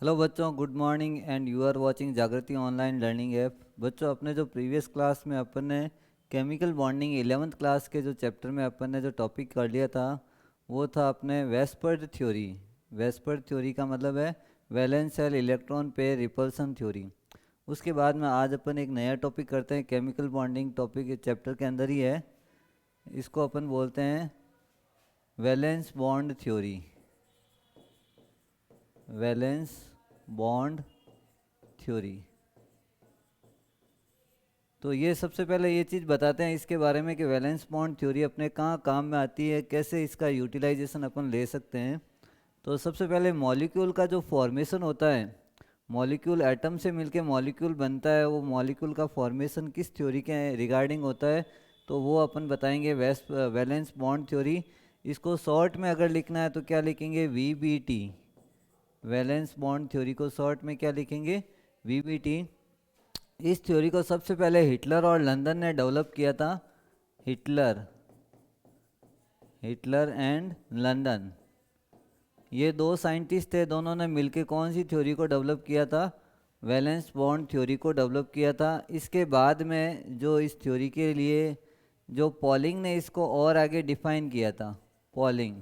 Hello बच्चों, good morning and you are watching Jagriti online learning app. बच्चों, अपने जो प्रीवियस क्लास में अपन ने केमिकल बॉन्डिंग 11th क्लास के जो चैप्टर में अपन ने जो टॉपिक कर लिया था वो था अपने वेस्पर्ड थ्योरी। वेस्पर्ड थ्योरी का मतलब है valence shell electron pair repulsion theory. उसके बाद में आज अपन एक नया टॉपिक करते हैं, केमिकल बॉन्डिंग टॉपिक चैप्टर के अंदर ही है। इसको अपन बोलते हैं valence bond theory. Valence bond theory. तो ये सबसे पहले ये चीज़ बताते हैं इसके बारे में कि वैलेंस बॉन्ड थ्योरी अपने कहाँ काम में आती है, कैसे इसका यूटिलाइजेशन अपन ले सकते हैं। तो सबसे पहले मॉलिक्यूल का जो फॉर्मेशन होता है, मॉलिक्यूल एटम से मिलके मॉलिक्यूल बनता है, वो मॉलिक्यूल का फॉर्मेशन किस थ्योरी के रिगार्डिंग होता है तो वो अपन बताएंगे वैलेंस बॉन्ड थ्योरी। इसको शॉर्ट में अगर लिखना है तो क्या लिखेंगे, VBT। वैलेंस बॉन्ड थ्योरी को शॉर्ट में क्या लिखेंगे, VBT। इस थ्योरी को सबसे पहले हिटलर और लंदन ने डेवलप किया था। हिटलर हिटलर एंड लंदन, ये दो साइंटिस्ट थे, दोनों ने मिलकर कौन सी थ्योरी को डेवलप किया था, वैलेंस बॉन्ड थ्योरी को डेवलप किया था। इसके बाद में जो इस थ्योरी के लिए जो पॉलिंग ने इसको और आगे डिफाइन किया था, पॉलिंग।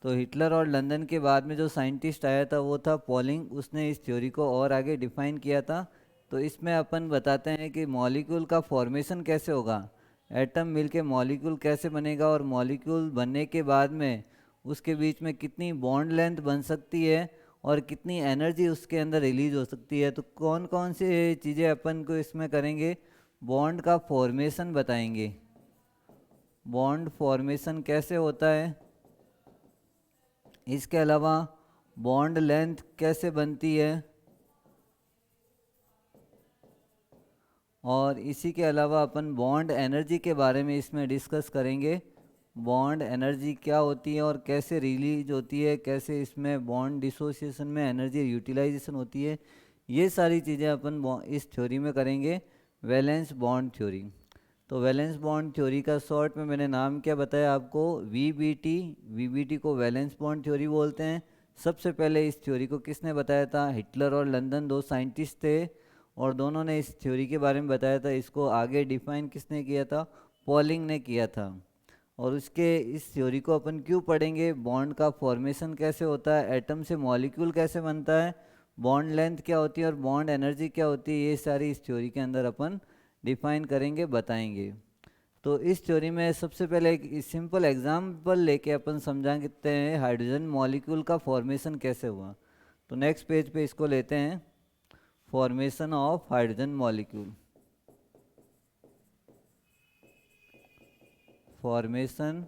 तो हिटलर और लंदन के बाद में जो साइंटिस्ट आया था वो था पॉलिंग, उसने इस थ्योरी को और आगे डिफाइन किया था। तो इसमें अपन बताते हैं कि मॉलिक्यूल का फॉर्मेशन कैसे होगा, एटम मिलके मॉलिक्यूल कैसे बनेगा, और मॉलिक्यूल बनने के बाद में उसके बीच में कितनी बॉन्ड लेंथ बन सकती है और कितनी एनर्जी उसके अंदर रिलीज हो सकती है। तो कौन कौन सी चीज़ें अपन को इसमें करेंगे, बॉन्ड का फॉर्मेशन बताएंगे। बॉन्ड फॉर्मेशन कैसे होता है, इसके अलावा बॉन्ड लेंथ कैसे बनती है, और इसी के अलावा अपन बॉन्ड एनर्जी के बारे में इसमें डिस्कस करेंगे। बॉन्ड एनर्जी क्या होती है और कैसे रिलीज होती है, कैसे इसमें बॉन्ड डिसोसिएशन में एनर्जी यूटिलाइजेशन होती है, ये सारी चीज़ें अपन इस थ्योरी में करेंगे, वैलेंस बॉन्ड थ्योरी। तो वैलेंस बॉन्ड थ्योरी का शॉर्ट में मैंने नाम क्या बताया आपको, VBT। VBT को वैलेंस बॉन्ड थ्योरी बोलते हैं। सबसे पहले इस थ्योरी को किसने बताया था, हिटलर और लंदन, दो साइंटिस्ट थे, और दोनों ने इस थ्योरी के बारे में बताया था। इसको आगे डिफाइन किसने किया था, पॉलिंग ने किया था। और उसके इस थ्योरी को अपन क्यों पढ़ेंगे, बॉन्ड का फॉर्मेशन कैसे होता है, एटम से मॉलिक्यूल कैसे बनता है, बॉन्ड लेंथ क्या होती है और बॉन्ड एनर्जी क्या होती है, ये सारी इस थ्योरी के अंदर अपन डिफाइन करेंगे, बताएंगे। तो इस थ्योरी में सबसे पहले एक सिंपल एग्जांपल लेके अपन समझाते हैं हाइड्रोजन मॉलिक्यूल का फॉर्मेशन कैसे हुआ। तो नेक्स्ट पेज पे इसको लेते हैं, formation of hydrogen molecule. Formation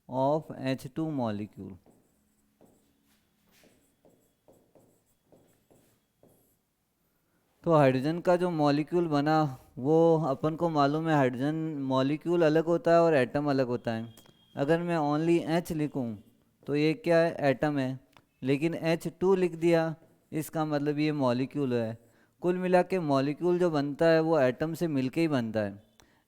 of H2 molecule. तो हाइड्रोजन का जो मॉलिक्यूल बना वो अपन को मालूम है, हाइड्रोजन मॉलिक्यूल अलग होता है और एटम अलग होता है। अगर मैं ओनली H लिखूं तो ये क्या है, एटम है। लेकिन H2 लिख दिया, इसका मतलब ये मॉलिक्यूल है। कुल मिला के मॉलिक्यूल जो बनता है वो एटम से मिलके ही बनता है।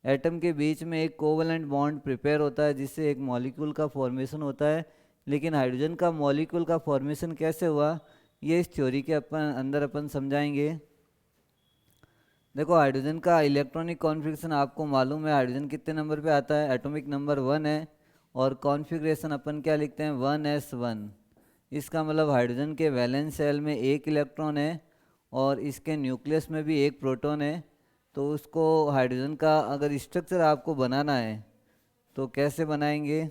एटम के बीच में एक कोवलेंट बॉन्ड प्रिपेयर होता है जिससे एक मॉलिक्यूल का फॉर्मेशन होता है। लेकिन हाइड्रोजन का मॉलिक्यूल का फॉर्मेशन कैसे हुआ, ये इस थ्योरी के अपन अंदर अपन समझाएंगे। देखो, हाइड्रोजन का इलेक्ट्रॉनिक कॉन्फ़िगरेशन आपको मालूम है, हाइड्रोजन कितने नंबर पे आता है, एटॉमिक नंबर 1 है। और कॉन्फ़िगरेशन अपन क्या लिखते हैं, 1s1। इसका मतलब हाइड्रोजन के वैलेंस शेल में एक इलेक्ट्रॉन है और इसके न्यूक्लियस में भी एक प्रोटॉन है। तो उसको हाइड्रोजन का अगर स्ट्रक्चर आपको बनाना है तो कैसे बनाएंगे,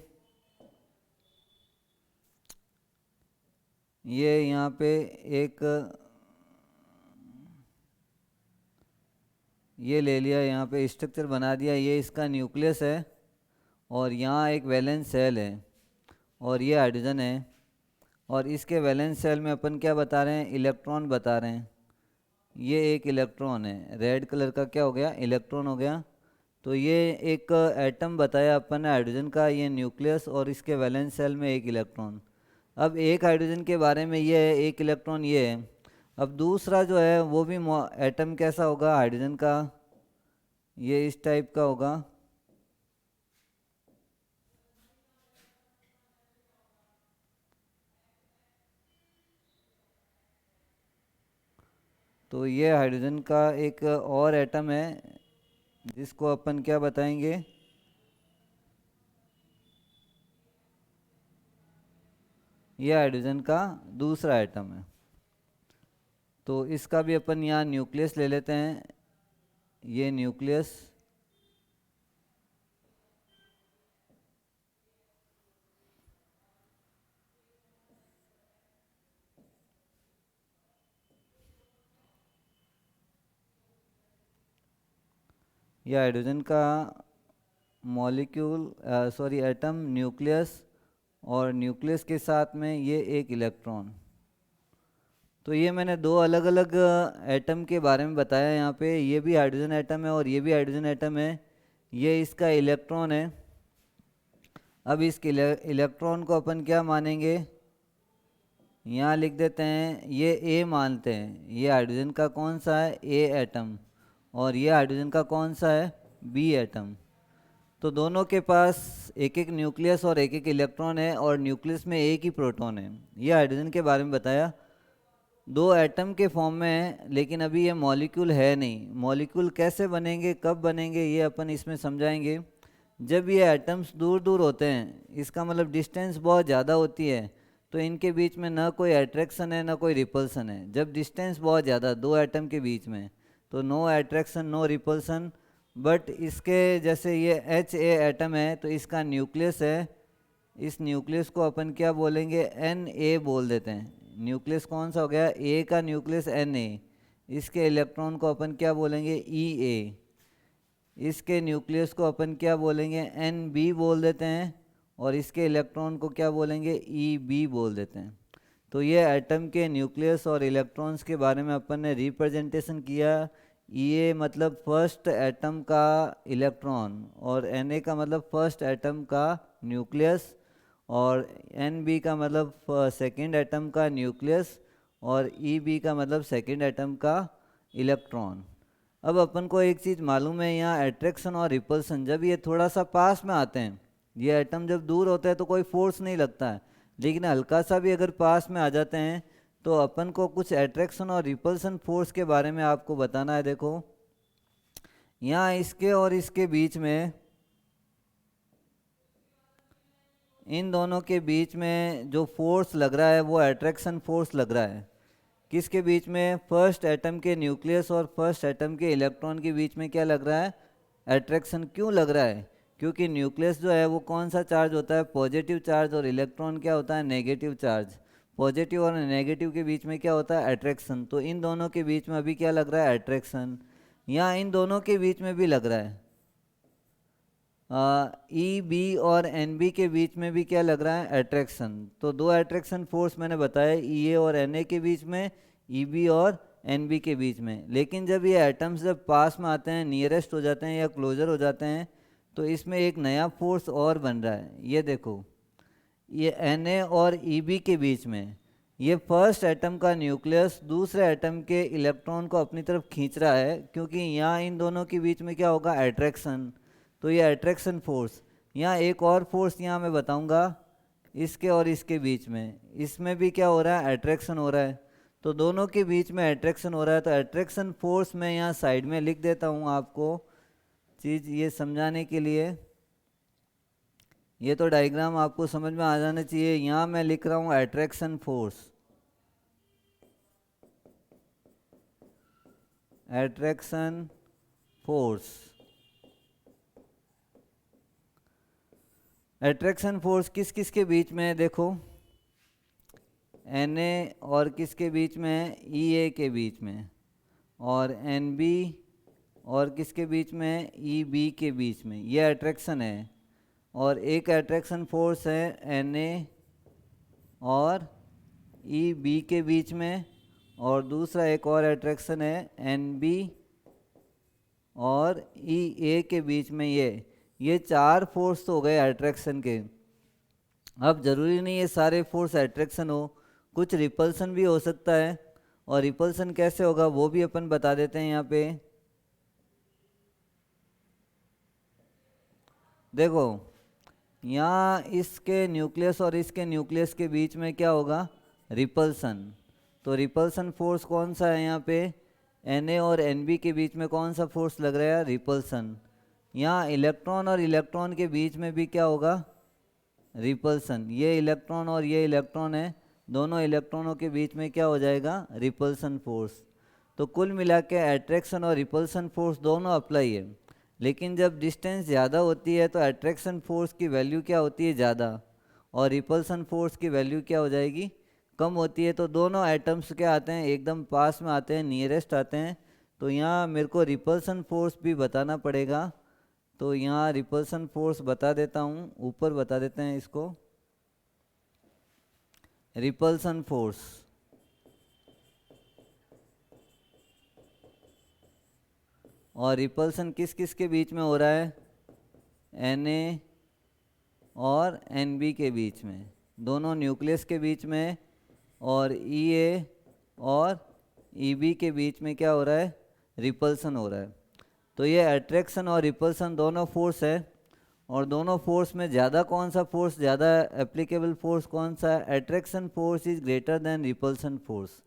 ये यहाँ पे एक ये ले लिया, यहाँ पे स्ट्रक्चर बना दिया, ये इसका न्यूक्लियस है और यहाँ एक वैलेंस सेल है और ये हाइड्रोजन है। और इसके वैलेंस सेल में अपन क्या बता रहे हैं, इलेक्ट्रॉन बता रहे हैं। ये एक इलेक्ट्रॉन है, रेड कलर का क्या हो गया, इलेक्ट्रॉन हो गया। तो ये एक एटम बताया अपन ने हाइड्रोजन का, ये न्यूक्लियस और इसके वैलेंस सेल में एक इलेक्ट्रॉन। अब एक हाइड्रोजन के बारे में ये है, एक इलेक्ट्रॉन ये है। अब दूसरा जो है वो भी एटम कैसा होगा हाइड्रोजन का, ये इस टाइप का होगा। तो ये हाइड्रोजन का एक और एटम है जिसको अपन क्या बताएंगे, ये हाइड्रोजन का दूसरा एटम है। तो इसका भी अपन यहाँ न्यूक्लियस ले लेते हैं, ये न्यूक्लियस, ये हाइड्रोजन का मॉलिक्यूल सॉरी एटम न्यूक्लियस, और न्यूक्लियस के साथ में ये एक इलेक्ट्रॉन। तो ये मैंने दो अलग अलग एटम के बारे में बताया यहाँ पे, ये भी हाइड्रोजन एटम है और ये भी हाइड्रोजन एटम है, ये इसका इलेक्ट्रॉन है। अब इस इलेक्ट्रॉन को अपन क्या मानेंगे, यहाँ लिख देते हैं, ये ए मानते हैं, ये हाइड्रोजन का कौन सा है, ए एटम, और ये हाइड्रोजन का कौन सा है, बी एटम। तो दोनों के पास एक एक न्यूक्लियस और एक एक इलेक्ट्रॉन है, और न्यूक्लियस में एक ही प्रोटॉन है। ये हाइड्रोजन के बारे में बताया, दो एटम के फॉर्म में है, लेकिन अभी ये मॉलिक्यूल है नहीं। मॉलिक्यूल कैसे बनेंगे, कब बनेंगे, ये अपन इसमें समझाएंगे। जब ये एटम्स दूर दूर होते हैं, इसका मतलब डिस्टेंस बहुत ज़्यादा होती है, तो इनके बीच में ना कोई अट्रैक्शन है ना कोई रिपल्सन है। जब डिस्टेंस बहुत ज़्यादा दो एटम के बीच में, तो no attraction no repulsion. But इसके जैसे ये एच ए एटम है, तो इसका न्यूक्लियस है, इस न्यूक्लियस को अपन क्या बोलेंगे, एन ए बोल देते हैं। न्यूक्लियस कौन सा हो गया, ए का न्यूक्लियस एन ए, इसके इलेक्ट्रॉन को अपन क्या बोलेंगे, ई ए, इसके न्यूक्लियस को अपन क्या बोलेंगे, एन बी बोल देते हैं, और इसके इलेक्ट्रॉन को क्या बोलेंगे, ई बी बोल देते हैं। तो ये एटम के न्यूक्लियस और इलेक्ट्रॉन्स के बारे में अपन ने रिप्रेजेंटेशन किया। ई ए मतलब फर्स्ट एटम का इलेक्ट्रॉन, और एन ए का मतलब फर्स्ट एटम का न्यूक्लियस, और एन बी का मतलब सेकेंड एटम का न्यूक्लियस, और ई बी का मतलब सेकेंड एटम का इलेक्ट्रॉन। अब अपन को एक चीज़ मालूम है, यहाँ अट्रैक्शन और रिपल्सन, जब ये थोड़ा सा पास में आते हैं, ये एटम जब दूर होते हैं तो कोई फोर्स नहीं लगता है, लेकिन हल्का सा भी अगर पास में आ जाते हैं तो अपन को कुछ अट्रैक्शन और रिपल्सन फोर्स के बारे में आपको बताना है। देखो यहाँ इसके और इसके बीच में, इन दोनों के बीच में जो फोर्स लग रहा है वो अट्रैक्शन फोर्स लग रहा है। किसके बीच में, फर्स्ट एटम के न्यूक्लियस और फर्स्ट एटम के इलेक्ट्रॉन के बीच में क्या लग रहा है, अट्रैक्शन। क्यों लग रहा है, क्योंकि न्यूक्लियस जो है वो कौन सा चार्ज होता है, पॉजिटिव चार्ज, और इलेक्ट्रॉन क्या होता है, नेगेटिव चार्ज। पॉजिटिव और नेगेटिव के बीच में क्या होता है, अट्रैक्शन। तो इन दोनों के बीच में अभी क्या लग रहा है, अट्रैक्शन। यहाँ इन दोनों के बीच में भी लग रहा है, ई बी और एन बी के बीच में भी क्या लग रहा है, अट्रैक्शन। तो दो अट्रैक्शन फोर्स मैंने बताया, ई ए और एन ए के बीच में, ई बी और एन बी के बीच में। लेकिन जब ये एटम्स जब पास में आते हैं, नियरेस्ट हो जाते हैं या क्लोजर हो जाते हैं, तो इसमें एक नया फोर्स और बन रहा है। ये देखो, ये एन ए और ई बी के बीच में, ये फर्स्ट एटम का न्यूक्लियस दूसरे एटम के इलेक्ट्रॉन को अपनी तरफ खींच रहा है, क्योंकि यहाँ इन दोनों के बीच में क्या होगा, अट्रैक्शन। तो ये अट्रैक्शन फोर्स, यहाँ एक और फोर्स यहाँ मैं बताऊँगा, इसके और इसके बीच में, इसमें भी क्या हो रहा है, अट्रैक्शन हो रहा है। तो दोनों के बीच में अट्रैक्शन हो रहा है, तो अट्रैक्शन फोर्स मैं यहाँ साइड में लिख देता हूँ आपको चीज़ ये समझाने के लिए। ये तो डायग्राम आपको समझ में आ जाना चाहिए। यहाँ मैं लिख रहा हूँ attraction force, attraction force. Attraction force किस किस के बीच में है, देखो एन ए और किसके बीच में है, ई ए के बीच में, और एन बी और किसके बीच में है, ई बी के बीच में। ये अट्रैक्शन है। और एक अट्रैक्शन फोर्स है एन ए और ई बी के बीच में, और दूसरा एक और अट्रैक्शन है एन बी और ई ए के बीच में। ये चार फोर्स तो हो गए अट्रैक्शन के। अब जरूरी नहीं है सारे फोर्स अट्रैक्शन हो, कुछ रिपल्सन भी हो सकता है। और रिपल्सन कैसे होगा वो भी अपन बता देते हैं यहाँ पे। देखो यहाँ इसके न्यूक्लियस और इसके न्यूक्लियस के बीच में क्या होगा, रिपल्सन। तो रिपल्सन फोर्स कौन सा है यहाँ पे, Na और Nb के बीच में कौन सा फोर्स लग रहा है? रिपल्सन। यहाँ इलेक्ट्रॉन और इलेक्ट्रॉन के बीच में भी क्या होगा? रिपल्सन। ये इलेक्ट्रॉन और ये इलेक्ट्रॉन है, दोनों इलेक्ट्रॉनों के बीच में क्या हो जाएगा? Repulsion force. तो कुल मिला के अट्रैक्शन और रिपल्सन फोर्स दोनों अप्लाई है, लेकिन जब डिस्टेंस ज़्यादा होती है तो अट्रैक्शन फोर्स की वैल्यू क्या होती है? ज़्यादा, और रिपल्सन फोर्स की वैल्यू क्या हो जाएगी? कम होती है। तो दोनों एटम्स क्या आते हैं? एकदम पास में आते हैं, नियरेस्ट आते हैं। तो यहाँ मेरे को रिपल्सन फोर्स भी बताना पड़ेगा, तो यहाँ रिपल्सन फोर्स बता देता हूँ, ऊपर बता देते हैं इसको। रिपल्सन फोर्स, और रिपल्सन किस किस के बीच में हो रहा है? Na और Nb के बीच में, दोनों न्यूक्लियस के बीच में, और Ea और Eb के बीच में क्या हो रहा है? रिपल्सन हो रहा है। तो ये अट्रैक्शन और रिपल्सन दोनों फोर्स है, और दोनों फोर्स में ज़्यादा कौन सा फोर्स, ज़्यादा एप्लीकेबल फोर्स कौन सा है? Attraction force is greater than repulsion force.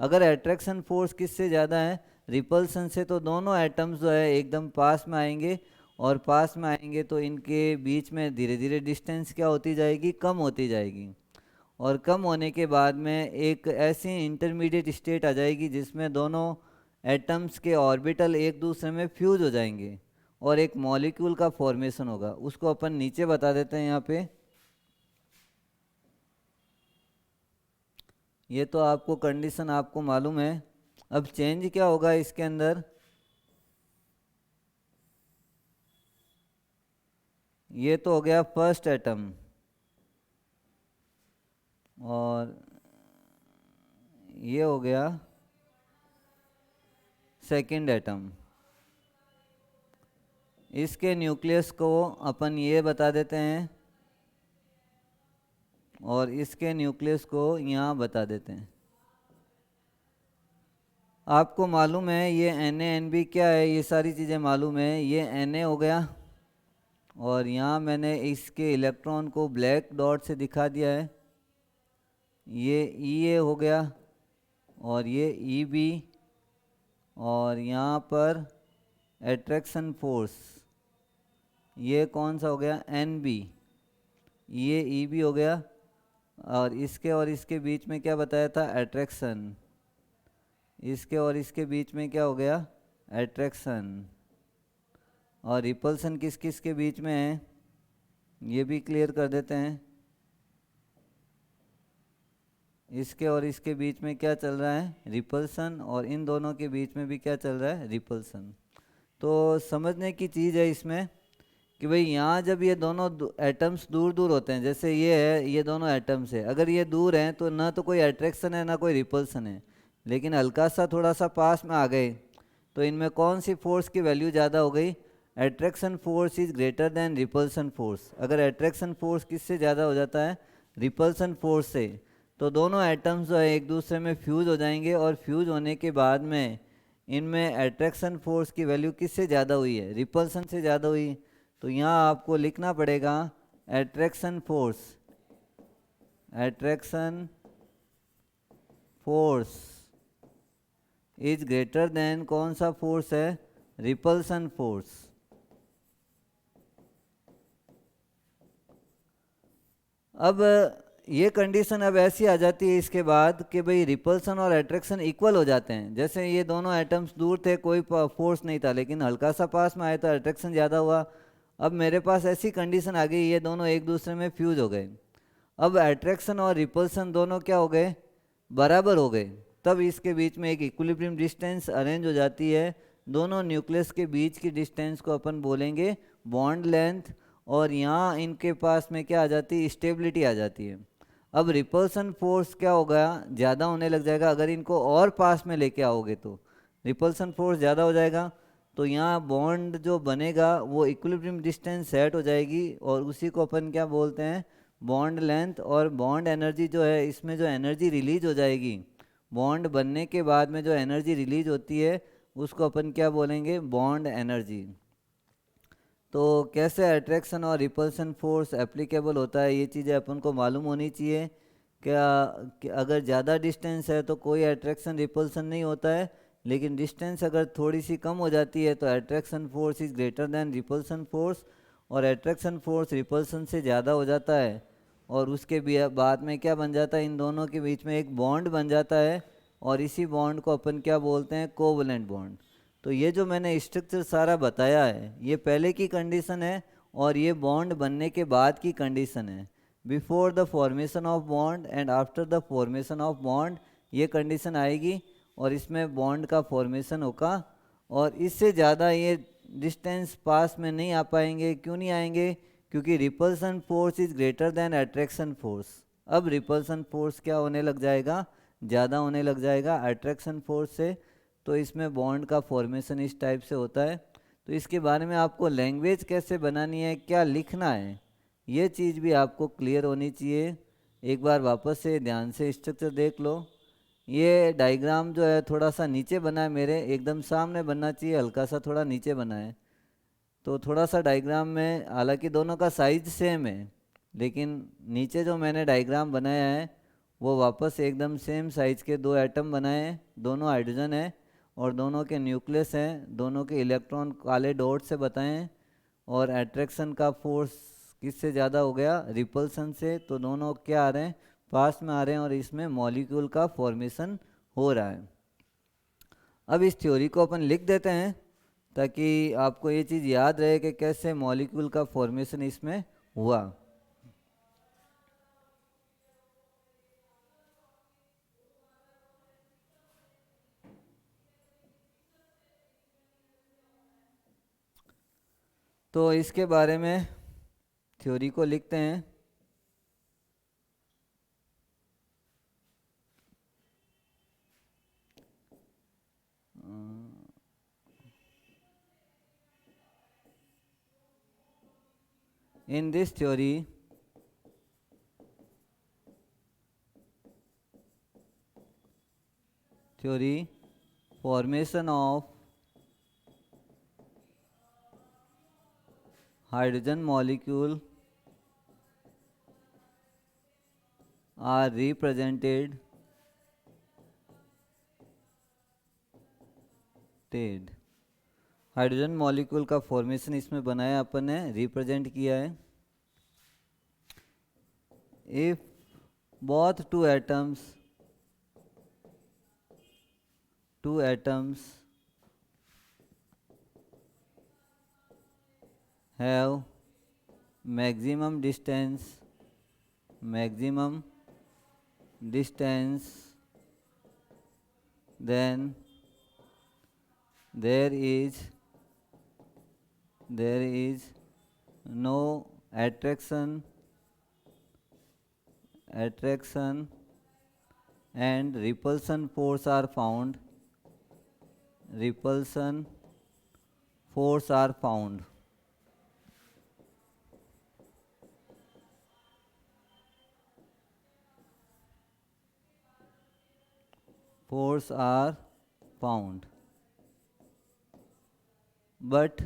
अगर अट्रैक्शन फोर्स किससे ज़्यादा है? रिपल्सन से। तो दोनों एटम्स जो है एकदम पास में आएंगे, और पास में आएंगे तो इनके बीच में धीरे धीरे डिस्टेंस क्या होती जाएगी? कम होती जाएगी। और कम होने के बाद में एक ऐसी इंटरमीडिएट स्टेट आ जाएगी जिसमें दोनों एटम्स के ऑर्बिटल एक दूसरे में फ्यूज हो जाएंगे और एक मॉलिक्यूल का फॉर्मेशन होगा। उसको अपन नीचे बता देते हैं यहाँ पे। ये तो आपको कंडीशन आपको मालूम है। अब चेंज क्या होगा इसके अंदर? ये तो हो गया फर्स्ट एटम, और ये हो गया सेकंड एटम। इसके न्यूक्लियस को अपन ये बता देते हैं, और इसके न्यूक्लियस को यहाँ बता देते हैं। आपको मालूम है ये Na Nb क्या है, ये सारी चीज़ें मालूम है। ये Na हो गया, और यहाँ मैंने इसके इलेक्ट्रॉन को ब्लैक डॉट से दिखा दिया है। ये Ea हो गया, और ये Eb, और यहाँ पर एट्रैक्शन फोर्स ये कौन सा हो गया? Nb। ये Eb हो गया, और इसके बीच में क्या बताया था? अट्रैक्शन। इसके और इसके बीच में क्या हो गया? अट्रैक्शन। और रिपल्सन किस किस के बीच में है? ये भी क्लियर कर देते हैं। इसके और इसके बीच में क्या चल रहा है? रिपल्सन। और इन दोनों के बीच में भी क्या चल रहा है? रिपल्सन। तो समझने की चीज़ है इसमें कि भाई यहाँ जब ये दोनों एटम्स दूर दूर होते हैं, जैसे ये है, ये दोनों एटम्स है, अगर ये दूर हैं तो ना तो कोई अट्रैक्शन है ना कोई रिपल्सन है। लेकिन हल्का सा थोड़ा सा पास में आ गए तो इनमें कौन सी फोर्स की वैल्यू ज़्यादा हो गई? Attraction force is greater than repulsion force. अगर अट्रैक्शन फोर्स किससे ज़्यादा हो जाता है? रिपल्सन फोर्स से। तो दोनों एटम्स जो है एक दूसरे में फ्यूज हो जाएंगे, और फ्यूज होने के बाद में इनमें अट्रैक्शन फोर्स की वैल्यू किससे ज़्यादा हुई है? रिपल्सन से ज़्यादा हुई। तो यहाँ आपको लिखना पड़ेगा attraction force, attraction force is greater than कौन सा फोर्स है? Repulsion force. अब ये कंडीशन अब ऐसी आ जाती है इसके बाद कि भाई रिपल्सन और अट्रैक्शन इक्वल हो जाते हैं। जैसे ये दोनों एटम्स दूर थे, कोई फोर्स नहीं था, लेकिन हल्का सा पास में आए तो अट्रैक्शन ज़्यादा हुआ। अब मेरे पास ऐसी कंडीशन आ गई, ये दोनों एक दूसरे में फ्यूज हो गए। अब अट्रैक्शन और रिपल्सन दोनों क्या हो गए? बराबर हो गए। तब इसके बीच में एक इक्विलिब्रियम डिस्टेंस अरेंज हो जाती है। दोनों न्यूक्लियस के बीच की डिस्टेंस को अपन बोलेंगे बॉन्ड लेंथ, और यहाँ इनके पास में क्या आ जाती है? स्टेबिलिटी आ जाती है। अब रिपल्सन फोर्स क्या होगा? ज़्यादा होने लग जाएगा। अगर इनको और पास में लेके आओगे तो रिपल्सन फोर्स ज़्यादा हो जाएगा। तो यहाँ बॉन्ड जो बनेगा वो इक्विलिब्रियम डिस्टेंस सेट हो जाएगी, और उसी को अपन क्या बोलते हैं? Bond length. और बॉन्ड एनर्जी जो है, इसमें जो एनर्जी रिलीज हो जाएगी बॉन्ड बनने के बाद में, जो एनर्जी रिलीज होती है उसको अपन क्या बोलेंगे? Bond energy. तो कैसे अट्रैक्शन और रिपल्सन फोर्स एप्लीकेबल होता है, ये चीज़ें अपन को मालूम होनी चाहिए। क्या कि अगर ज़्यादा डिस्टेंस है तो कोई अट्रैक्शन रिपल्सन नहीं होता है, लेकिन डिस्टेंस अगर थोड़ी सी कम हो जाती है तो attraction force is greater than repulsion force, और अट्रैक्शन फोर्स रिपल्सन से ज़्यादा हो जाता है, और उसके बाद में क्या बन जाता है, इन दोनों के बीच में एक बॉन्ड बन जाता है, और इसी बॉन्ड को अपन क्या बोलते हैं, कोवलेंट बॉन्ड। तो ये जो मैंने स्ट्रक्चर सारा बताया है ये पहले की कंडीशन है, और ये बॉन्ड बनने के बाद की कंडीशन है। Before the formation of bond and after the formation of bond ये कंडीशन आएगी, और इसमें बॉन्ड का फॉर्मेशन होगा। और इससे ज़्यादा ये डिस्टेंस पास में नहीं आ पाएंगे। क्यों नहीं आएंगे? क्योंकि repulsion force is greater than attraction force. अब रिपल्सन फोर्स क्या होने लग जाएगा, ज़्यादा होने लग जाएगा अट्रैक्शन फोर्स से। तो इसमें बॉन्ड का फॉर्मेशन इस टाइप से होता है। तो इसके बारे में आपको लैंग्वेज कैसे बनानी है, क्या लिखना है, ये चीज़ भी आपको क्लियर होनी चाहिए। एक बार वापस से ध्यान से स्ट्रक्चर देख लो। ये डायग्राम जो है थोड़ा सा नीचे बना है, मेरे एकदम सामने बनना चाहिए, हल्का सा थोड़ा नीचे बना है। तो थोड़ा सा डायग्राम में, हालांकि दोनों का साइज सेम है, लेकिन नीचे जो मैंने डायग्राम बनाया है वो वापस एकदम सेम साइज के दो एटम बनाए हैं, दोनों हाइड्रोजन है, और दोनों के न्यूक्लियस हैं, दोनों के इलेक्ट्रॉन काले डॉट से बताए हैं। और अट्रैक्शन का फोर्स किससे ज़्यादा हो गया, रिपल्सन से। तो दोनों क्या आ रहे हैं, पास में आ रहे हैं, और इसमें मॉलिक्यूल का फॉर्मेशन हो रहा है। अब इस थ्योरी को अपन लिख देते हैं ताकि आपको ये चीज़ याद रहे कि कैसे मॉलिक्यूल का फॉर्मेशन इसमें हुआ। तो इसके बारे में थ्योरी को लिखते हैं। In this theory formation of hydrogen molecule are represented hydrogen molecule का फॉर्मेशन इसमें बनाया अपन ने, रिप्रेजेंट किया है। If both two atoms have maximum distance, then there is no attraction and repulsion force are found. repulsion force are found force are found but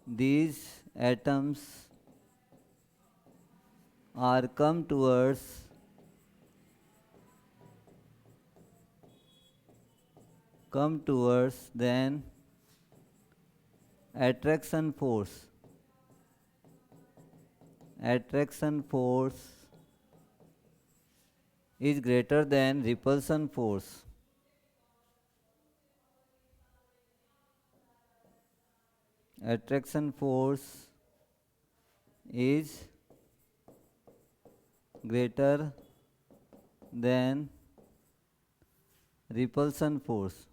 these atoms are come towards then attraction force is greater than repulsion force. Attraction force is greater than repulsion force.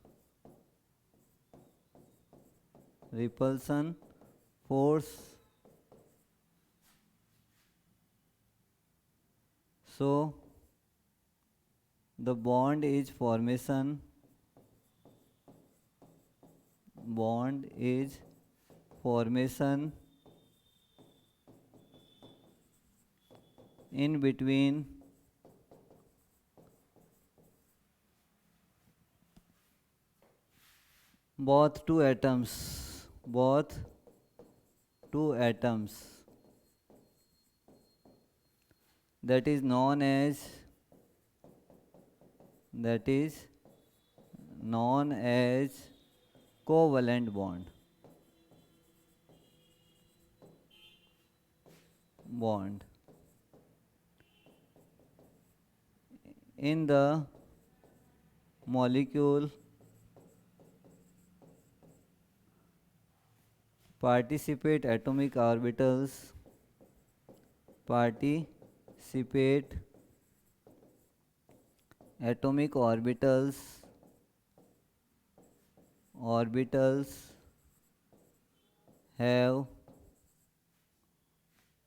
So the bond is formation in between both two atoms that is known as that is known as covalent bond. In the molecule participate atomic orbitals, participate atomic orbitals have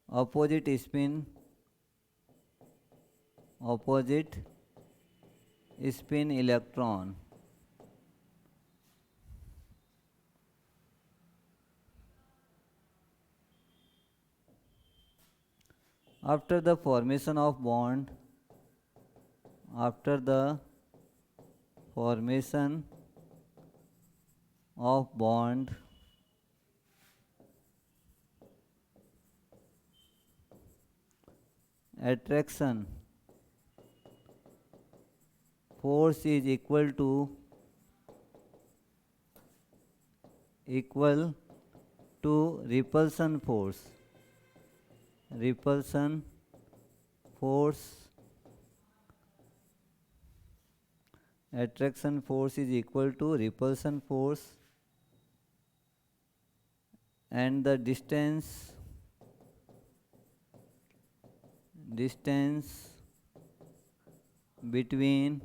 opposite spin electron. After the formation of bond, attraction force is equal to repulsion force. Attraction force is equal to repulsion force, and the distance between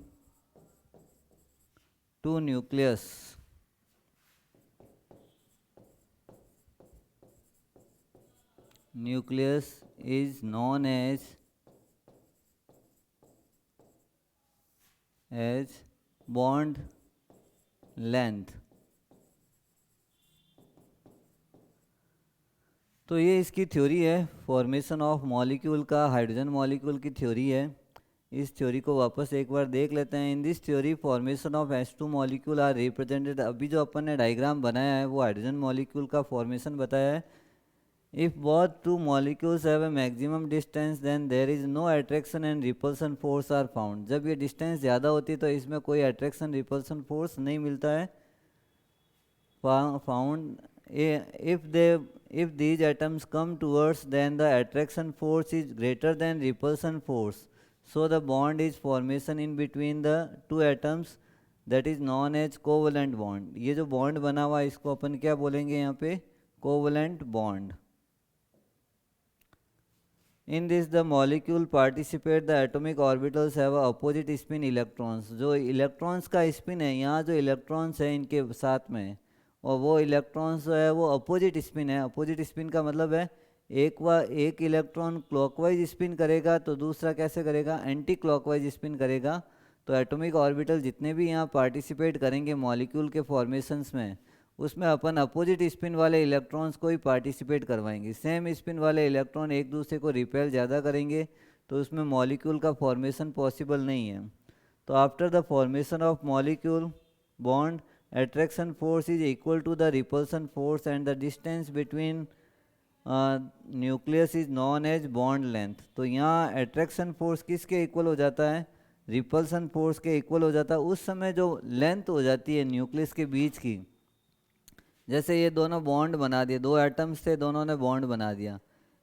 two nucleus is known as bond length. तो ये इसकी theory है formation of molecule का, hydrogen molecule की theory है। इस theory को वापस एक बार देख लेते हैं। In this theory formation of H2 molecule are represented. अभी जो अपन ने डायग्राम बनाया है वो हाइड्रोजन मॉलिक्यूल का फॉर्मेशन बताया है। If both two molecules have a maximum distance then there is no attraction and repulsion force are found. जब ये डिस्टेंस ज़्यादा होती है तो इसमें कोई अट्रैक्शन रिपल्सन फोर्स नहीं मिलता है। Found if these atoms come towards, then the attraction force is greater than repulsion force, so the bond is formation in between the two atoms, that is known as covalent bond. ये जो bond बना हुआ है इसको अपन क्या बोलेंगे यहाँ पे, covalent bond. In this the molecule participate the atomic orbitals have a opposite spin electrons। जो इलेक्ट्रॉन्स का स्पिन है, यहाँ जो इलेक्ट्रॉन्स है इनके साथ में, और वो इलेक्ट्रॉन्स जो है वो अपोजिट स्पिन है। अपोजिट स्पिन का मतलब है एक इलेक्ट्रॉन क्लॉकवाइज स्पिन करेगा तो दूसरा कैसे करेगा, एंटी क्लॉकवाइज स्पिन करेगा। तो एटॉमिक ऑर्बिटल जितने भी यहाँ पार्टिसिपेट करेंगे मॉलिक्यूल के फॉर्मेशंस में, उसमें अपन अपोजिट स्पिन वाले इलेक्ट्रॉन्स को ही पार्टिसिपेट करवाएंगे। सेम स्पिन वाले इलेक्ट्रॉन एक दूसरे को रिपेल ज़्यादा करेंगे तो उसमें मॉलिक्यूल का फॉर्मेशन पॉसिबल नहीं है। तो after the formation of molecule bond, attraction force is equal to the repulsion force and the distance between nucleus is known as bond length। तो यहाँ attraction force किसके इक्वल हो जाता है, repulsion force के इक्वल हो जाता है। उस समय जो लेंथ हो जाती है न्यूक्लियस के बीच की, जैसे ये दोनों बॉन्ड बना दिए, दो एटम्स थे दोनों ने बॉन्ड बना दिया।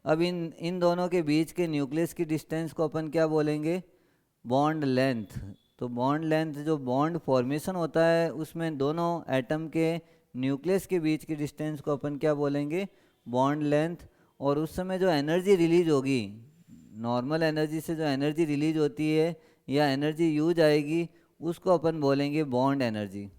अब इन दोनों के बीच के न्यूक्लियस की डिस्टेंस को अपन क्या बोलेंगे, बॉन्ड लेंथ। तो बॉन्ड लेंथ जो बॉन्ड फॉर्मेशन होता है उसमें दोनों एटम के न्यूक्लियस के बीच की डिस्टेंस को अपन क्या बोलेंगे, बॉन्ड लेंथ। और उस समय जो एनर्जी रिलीज होगी, नॉर्मल एनर्जी से जो एनर्जी रिलीज होती है या एनर्जी यूज आएगी, उसको अपन बोलेंगे बॉन्ड एनर्जी।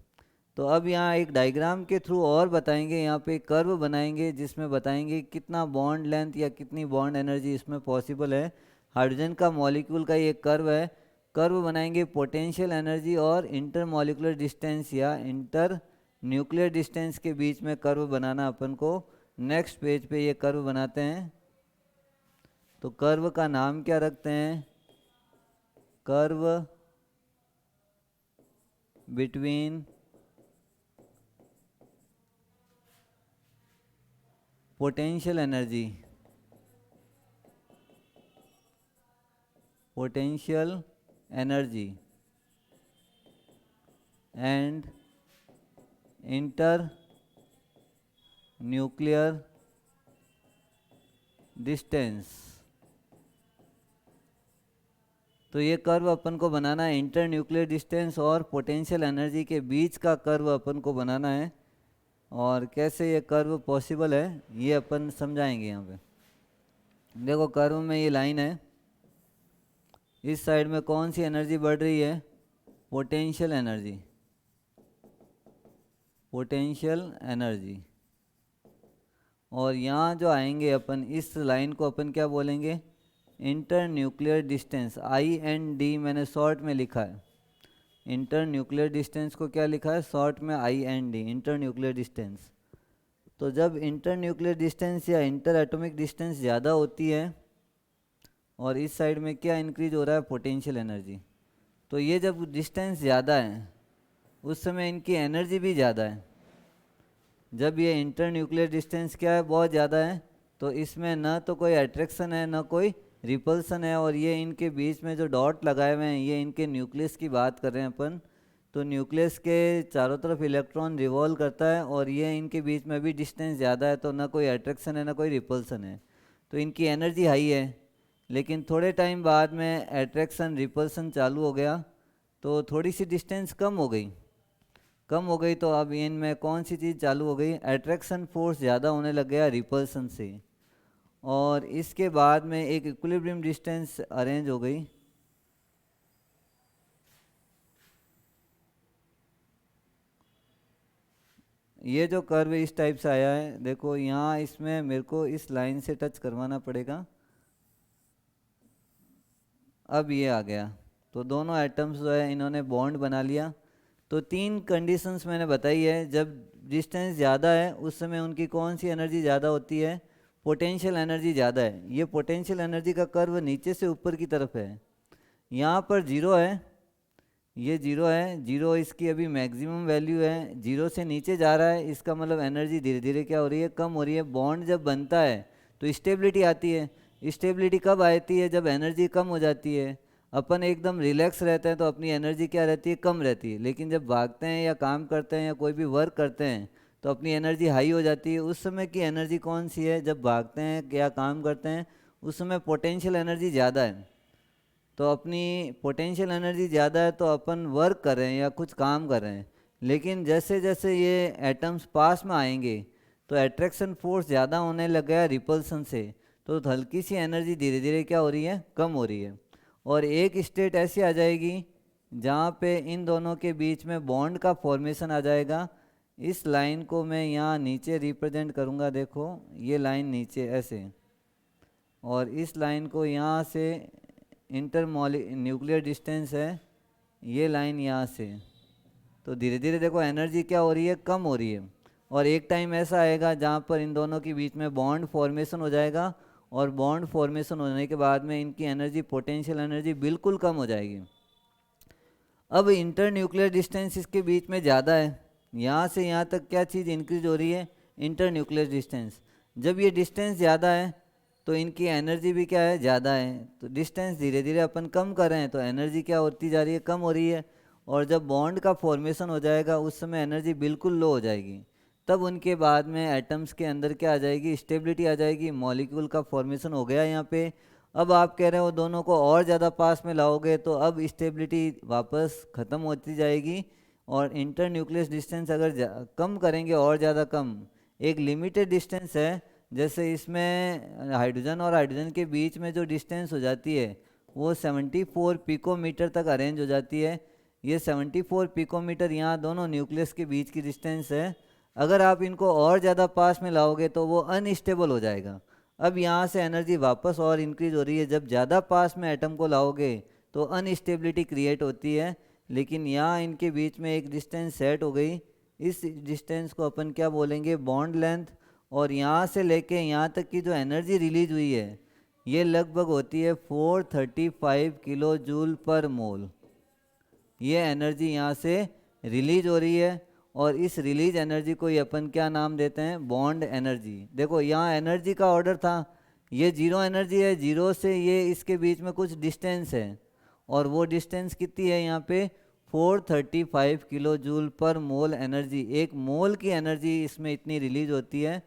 तो अब यहाँ एक डायग्राम के थ्रू और बताएंगे, यहाँ पे कर्व बनाएंगे जिसमें बताएंगे कितना बॉन्ड लेंथ या कितनी बॉन्ड एनर्जी इसमें पॉसिबल है। हाइड्रोजन का मॉलिक्यूल का ये कर्व है। कर्व बनाएंगे पोटेंशियल एनर्जी और इंटर मॉलिकुलर डिस्टेंस या इंटर न्यूक्लियर डिस्टेंस के बीच में कर्व बनाना अपन को। नेक्स्ट पेज पे ये कर्व बनाते हैं। तो कर्व का नाम क्या रखते हैं, curve between potential energy and inter nuclear distance. तो ये कर्व अपन को बनाना है, इंटर न्यूक्लियर डिस्टेंस और पोटेंशियल एनर्जी के बीच का कर्व अपन को बनाना है। और कैसे ये कर्व पॉसिबल है ये अपन समझाएंगे यहाँ पे। देखो कर्व में ये लाइन है, इस साइड में कौन सी एनर्जी बढ़ रही है, पोटेंशियल एनर्जी, पोटेंशियल एनर्जी। और यहाँ जो आएंगे अपन, इस लाइन को अपन क्या बोलेंगे, इंटर न्यूक्लियर डिस्टेंस, IND मैंने शॉर्ट में लिखा है। इंटर न्यूक्लियर डिस्टेंस को क्या लिखा है शॉर्ट में, IND, इंटर न्यूक्लियर डिस्टेंस। तो जब इंटर न्यूक्लियर डिस्टेंस या इंटर एटॉमिक डिस्टेंस ज़्यादा होती है और इस साइड में क्या इंक्रीज हो रहा है, पोटेंशियल एनर्जी। तो ये जब डिस्टेंस ज़्यादा है उस समय इनकी एनर्जी भी ज़्यादा है। जब ये इंटर न्यूक्लियर डिस्टेंस क्या है, बहुत ज़्यादा है, तो इसमें ना तो कोई अट्रैक्शन है ना कोई रिपल्सन है। और ये इनके बीच में जो डॉट लगाए हुए हैं ये इनके न्यूक्लियस की बात कर रहे हैं अपन। तो न्यूक्लियस के चारों तरफ इलेक्ट्रॉन रिवॉल्व करता है और ये इनके बीच में भी डिस्टेंस ज़्यादा है, तो ना कोई अट्रैक्शन है ना कोई रिपल्सन है। तो इनकी एनर्जी हाई है, लेकिन थोड़े टाइम बाद में अट्रैक्शन रिपल्सन चालू हो गया तो थोड़ी सी डिस्टेंस कम हो गई। तो अब इनमें कौन सी चीज़ चालू हो गई, अट्रैक्शन फोर्स ज़्यादा होने लग गया रिपल्सन से। और इसके बाद में एक इक्विलिब्रियम डिस्टेंस अरेंज हो गई। ये जो कर्व इस टाइप से आया है, देखो यहाँ इसमें मेरे को इस लाइन से टच करवाना पड़ेगा। अब ये आ गया, तो दोनों एटम्स जो है इन्होंने बॉन्ड बना लिया। तो 3 कंडीशंस मैंने बताई है। जब डिस्टेंस ज़्यादा है उस समय उनकी कौन सी एनर्जी ज़्यादा होती है, पोटेंशियल एनर्जी ज़्यादा है। ये पोटेंशियल एनर्जी का कर्व नीचे से ऊपर की तरफ है, यहाँ पर 0 है, ये 0 है, 0 इसकी अभी मैक्सिमम वैल्यू है, 0 से नीचे जा रहा है, इसका मतलब एनर्जी धीरे धीरे क्या हो रही है, कम हो रही है। बॉन्ड जब बनता है तो स्टेबिलिटी आती है। स्टेबिलिटी कब आती है, जब एनर्जी कम हो जाती है। अपन एकदम रिलैक्स रहते हैं तो अपनी एनर्जी क्या रहती है, कम रहती है। लेकिन जब भागते हैं या काम करते हैं या कोई भी वर्क करते हैं तो अपनी एनर्जी हाई हो जाती है। उस समय की एनर्जी कौन सी है, जब भागते हैं या काम करते हैं उस समय पोटेंशियल एनर्जी ज़्यादा है। तो अपनी पोटेंशियल एनर्जी ज़्यादा है तो अपन वर्क कर रहे हैं या कुछ काम कर रहे हैं। लेकिन जैसे जैसे ये एटम्स पास में आएंगे तो अट्रैक्शन फोर्स ज़्यादा होने लग गया रिपल्सन से, तो हल्की सी एनर्जी धीरे धीरे क्या हो रही है, कम हो रही है। और एक स्टेट ऐसी आ जाएगी जहाँ पे इन दोनों के बीच में बॉन्ड का फॉर्मेशन आ जाएगा। इस लाइन को मैं यहाँ नीचे रिप्रेजेंट करूँगा, देखो ये लाइन नीचे ऐसे, और इस लाइन को यहाँ से इंटर न्यूक्लियर डिस्टेंस है, ये लाइन यहाँ से। तो धीरे धीरे देखो एनर्जी क्या हो रही है, कम हो रही है। और एक टाइम ऐसा आएगा जहाँ पर इन दोनों के बीच में बॉन्ड फॉर्मेशन हो जाएगा, और बॉन्ड फॉर्मेशन होने के बाद में इनकी एनर्जी, पोटेंशियल एनर्जी बिल्कुल कम हो जाएगी। अब इंटर न्यूक्लियर डिस्टेंस इसके बीच में ज़्यादा है, यहाँ से यहाँ तक क्या चीज़ इंक्रीज हो रही है, इंटर न्यूक्लियर डिस्टेंस। जब ये डिस्टेंस ज़्यादा है तो इनकी एनर्जी भी क्या है, ज़्यादा है। तो डिस्टेंस धीरे धीरे अपन कम कर रहे हैं तो एनर्जी क्या होती जा रही है, कम हो रही है। और जब बॉन्ड का फॉर्मेशन हो जाएगा उस समय एनर्जी बिल्कुल लो हो जाएगी। तब उनके बाद में एटम्स के अंदर क्या आ जाएगी, स्टेबिलिटी आ जाएगी, मॉलिक्यूल का फॉर्मेशन हो गया यहाँ पे। अब आप कह रहे हो दोनों को और ज़्यादा पास में लाओगे तो अब स्टेबिलिटी वापस ख़त्म होती जाएगी। और इंटर न्यूक्लियस डिस्टेंस अगर कम करेंगे और ज़्यादा कम, एक लिमिटेड डिस्टेंस है, जैसे इसमें हाइड्रोजन और हाइड्रोजन के बीच में जो डिस्टेंस हो जाती है वो 74 पिकोमीटर तक अरेंज हो जाती है। ये 74 पिकोमीटर यहाँ दोनों न्यूक्लियस के बीच की डिस्टेंस है। अगर आप इनको और ज़्यादा पास में लाओगे तो वो अनस्टेबल हो जाएगा। अब यहाँ से एनर्जी वापस और इंक्रीज हो रही है। जब ज़्यादा पास में एटम को लाओगे तो अनस्टेबिलिटी क्रिएट होती है। लेकिन यहाँ इनके बीच में एक डिस्टेंस सेट हो गई, इस डिस्टेंस को अपन क्या बोलेंगे, बॉन्ड लेंथ। और यहाँ से लेके यहाँ तक की जो एनर्जी रिलीज हुई है ये लगभग होती है 435 किलो जूल पर मोल। ये एनर्जी यहाँ से रिलीज हो रही है और इस रिलीज एनर्जी को ही अपन क्या नाम देते हैं, बॉन्ड एनर्जी। देखो यहाँ एनर्जी का ऑर्डर था, ये 0 एनर्जी है, 0 से ये इसके बीच में कुछ डिस्टेंस है और वो डिस्टेंस कितनी है यहाँ पे 435 किलो जूल पर मोल एनर्जी, एक मोल की एनर्जी इसमें इतनी रिलीज होती है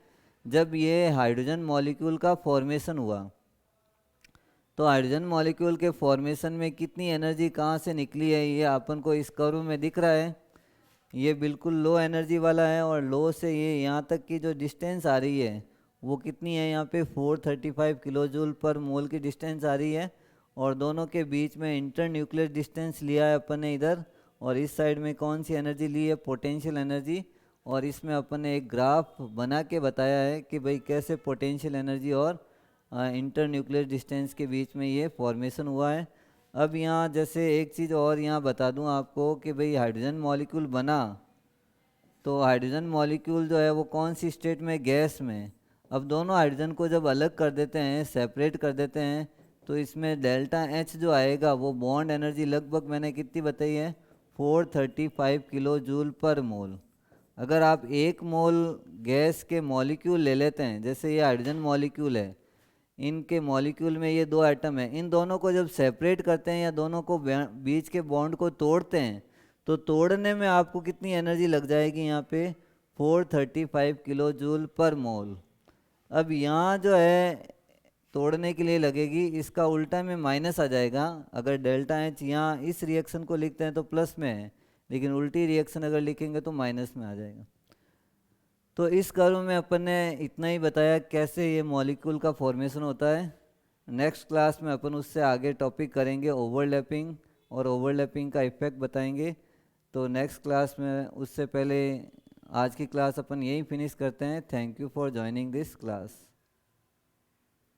जब ये हाइड्रोजन मॉलिक्यूल का फॉर्मेशन हुआ। तो हाइड्रोजन मॉलिक्यूल के फॉर्मेशन में कितनी एनर्जी कहाँ से निकली है ये अपन को इस कर्व में दिख रहा है। ये बिल्कुल लो एनर्जी वाला है और लो से ये यहाँ तक की जो डिस्टेंस आ रही है वो कितनी है, यहाँ पे 435 किलो जूल पर मोल की डिस्टेंस आ रही है। और दोनों के बीच में इंटर न्यूक्लियर डिस्टेंस लिया है अपन ने इधर, और इस साइड में कौन सी एनर्जी ली है, पोटेंशियल एनर्जी। और इसमें अपन ने एक ग्राफ बना के बताया है कि भाई कैसे पोटेंशियल एनर्जी और इंटर न्यूक्लियर डिस्टेंस के बीच में ये फॉर्मेशन हुआ है। अब यहाँ जैसे एक चीज़ और यहाँ बता दूँ आपको कि भाई हाइड्रोजन मॉलिक्यूल बना, तो हाइड्रोजन मॉलिक्यूल जो है वो कौन सी स्टेट में, गैस में। अब दोनों हाइड्रोजन को जब अलग कर देते हैं, सेपरेट कर देते हैं, तो इसमें डेल्टा एच जो आएगा वो बॉन्ड एनर्जी लगभग मैंने कितनी बताई है, 435 किलो जूल पर मोल। अगर आप एक मोल गैस के मॉलिक्यूल ले लेते हैं, जैसे ये हाइड्रोजन मॉलिक्यूल है, इनके मॉलिक्यूल में ये दो एटम है, इन दोनों को जब सेपरेट करते हैं या दोनों को बीच के बॉन्ड को तोड़ते हैं, तो तोड़ने में आपको कितनी एनर्जी लग जाएगी, यहाँ पे 435 किलो जूल पर मोल। अब यहाँ जो है तोड़ने के लिए लगेगी, इसका उल्टा में माइनस आ जाएगा। अगर डेल्टा एच यहाँ इस रिएक्शन को लिखते हैं तो प्लस में है, लेकिन उल्टी रिएक्शन अगर लिखेंगे तो माइनस में आ जाएगा। तो इस कर्व में अपन ने इतना ही बताया कैसे ये मॉलिक्यूल का फॉर्मेशन होता है। नेक्स्ट क्लास में अपन उससे आगे टॉपिक करेंगे ओवरलैपिंग, और ओवरलैपिंग का इफेक्ट बताएंगे। तो नेक्स्ट क्लास में, उससे पहले आज की क्लास अपन यही फिनिश करते हैं। Thank you for joining this class.